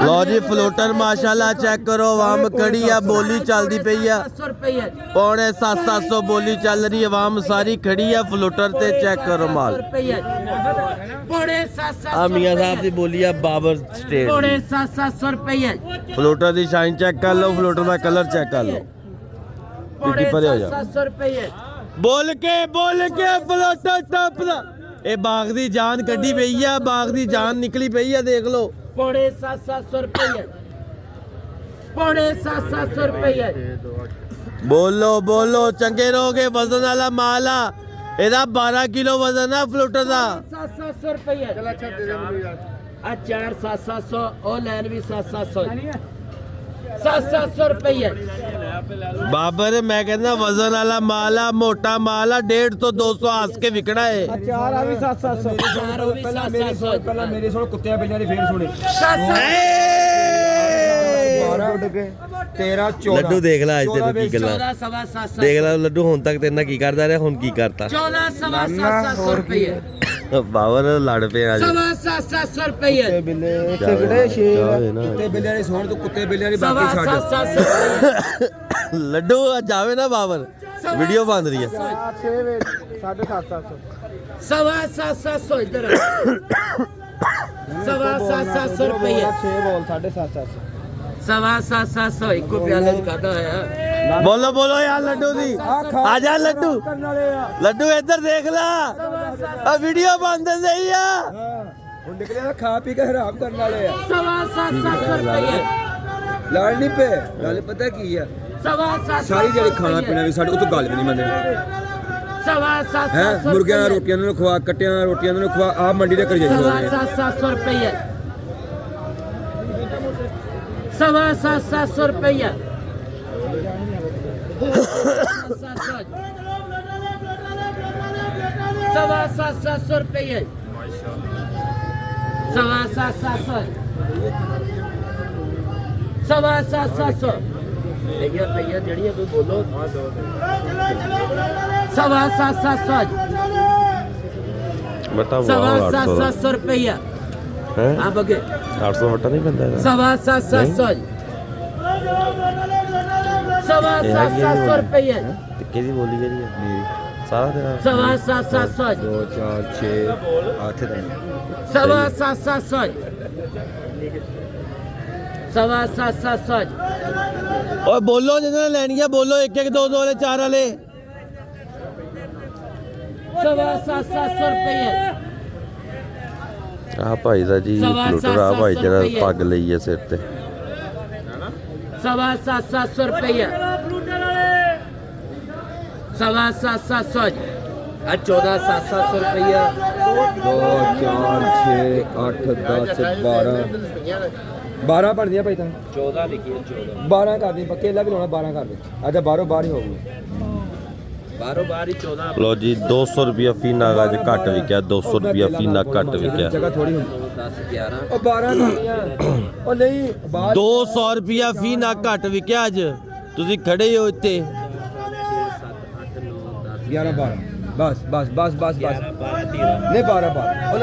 लो जी floater माशाल्लाह check करो आवाम खड़ी है बोली चलती पई है पौने 700 बोली चल रही है आवाम सारी खड़ी है फ्लोटर ते चेक करो माल मियां साहब की बोली है बाबर स्टेट 700 रुपये फ्लोटर की शाइन चेक कर लो फ्लोटर का कलर चेक कर लो पिट्टी परे हो जा 700 रुपये बोल के फ्लोटर टॉप दा ए बाग दी जान कड्डी पई है बाग दी जान निकली पई है देख लो 750 रुपये 750 रुपये बोलो चंगे रहोगे वजन वाला माल आ एदा 12 किलो वजन है फ्लोटर दा 700 रुपये अचार 700 ओ लैन भी 700 रुपये बाबर मैं कहना वजन वाला माल आ मोटा माल आ 150 तो 200 हंस के विकना है अचार आ भी 700 ਪਹਿਲਾਂ ਮੇਰੇ ਸੁਣ ਕੁੱਤਿਆਂ ਬਿੱਲਿਆਂ ਦੀ ਫੇਰ ਸੁਣੇ 12 ਉੱਡ ਕੇ 13 14 ਲੱਡੂ ਦੇਖ ਲੈ ਅੱਜ ਤੈਨੂੰ ਕੀ ਗੱਲਾਂ 14 ਦੇਖ ਲੈ ਲੱਡੂ ਹੁਣ ਤੱਕ ਤੇਰੇ ਨਾਲ ਕੀ ਕਰਦਾ ਰਿਹਾ ਹੁਣ ਕੀ ਕਰਤਾ 700 रुपये ਬਾਬਰ ਲੜ ਪਿਆ ਅੱਜ 700 रुपये ਕੁੱਤੇ ਬਿੱਲੇ ਇੱਥੇ ਕਿਹੜੇ ਸ਼ੇਰ ਕੁੱਤੇ ਬਿੱਲਿਆਂ ਦੀ ਸੁਣ ਤੂੰ ਕੁੱਤੇ ਬਿੱਲਿਆਂ ਦੀ ਬਾਕੀ ਛੱਡ 700 ਲੱਡੂ ਅੱਜ ਆਵੇ ਨਾ ਬਾਬਰ ਵੀਡੀਓ ਬਣ ਰਹੀ ਹੈ 750 700 इधर 700 रुपये 6 ਬੋਲ 750 700 एक प्याला दिखाता है बोलो यार लड्डू दी आजा लड्डू लड्डू इधर देख ला वीडियो बंद नहीं है ਹੁਣ ਨਿਕਲੇ ਨਾ ਖਾ ਪੀ ਕੇ ਹਰਾਮ ਕਰਨ ਵਾਲੇ ਆ 700 रुपये ਲੜ ਨਹੀਂ ਪਏ ਗੱਲ ਪਤਾ ਕੀ ਆ 700 ਸਾਰੀ ਜਿਹੜੀ ਖਾਣਾ ਪੀਣਾ ਵੀ ਸਾਡੇ ਉਹ ਤੋਂ ਗੱਲ ਵੀ ਨਹੀਂ ਮੰਨਦੇ 700 ਹੈ ਮੁਰਗਿਆਂ ਦੀਆਂ ਰੋਟੀਆਂ ਨੂੰ ਖਵਾ ਕੱਟਿਆਂ ਦੀਆਂ ਰੋਟੀਆਂ ਨੂੰ ਖਵਾ ਆ ਮੰਡੀ ਦੇ ਕਰ ਜਾਈ ਹੋਏ 700 रुपये 700 रुपये 700 रुपये 700 भैया जड़ी कोई बोलो 700 बताओ 700 रुपया हाँ बगे 800 वटा नहीं बनता 700 रुपये किसी बोली करी है मेरी सारा तेरा 700 2 4 6 8 700 ओए बोलो जिन्होंने लेनी है बोलो एक एक दो दो वाले चार वाले 700 रुपये आ भाई दा जी फ्लूटर आ भाई तेरा पग लई है सिर ते 700 रुपये 700 14 700 रुपया 2 4 6 8 10 12 12 ਬਣਦੀਆਂ ਭਾਈ ਤਾਂ 14 ਲਿਖੀਏ 14 12 ਕਰ ਦੇ ਪੱਕੇ ਲੱਗ ਲਾਉਣਾ 12 ਕਰ ਦੇ ਅੱਛਾ ਬਾਹਰੋਂ ਬਾਹਰ ਹੀ ਹੋ ਗਈ बारो बार ही 14 लो जी 200 रुपया फीना का आज घट विकया 200 रुपया फीना घट विकया ਜਗ੍ਹਾ ਥੋੜੀ ਹੁੰਦੀ 10 11 ਉਹ 12 ਕਰਨੀਆਂ ਉਹ ਨਹੀਂ ਬਾਹਰ 200 रुपया फीना घट विकया अज तुसी खड़े हो इत्थे 11 12 ਬਸ 12 13 ਨਹੀਂ 12 12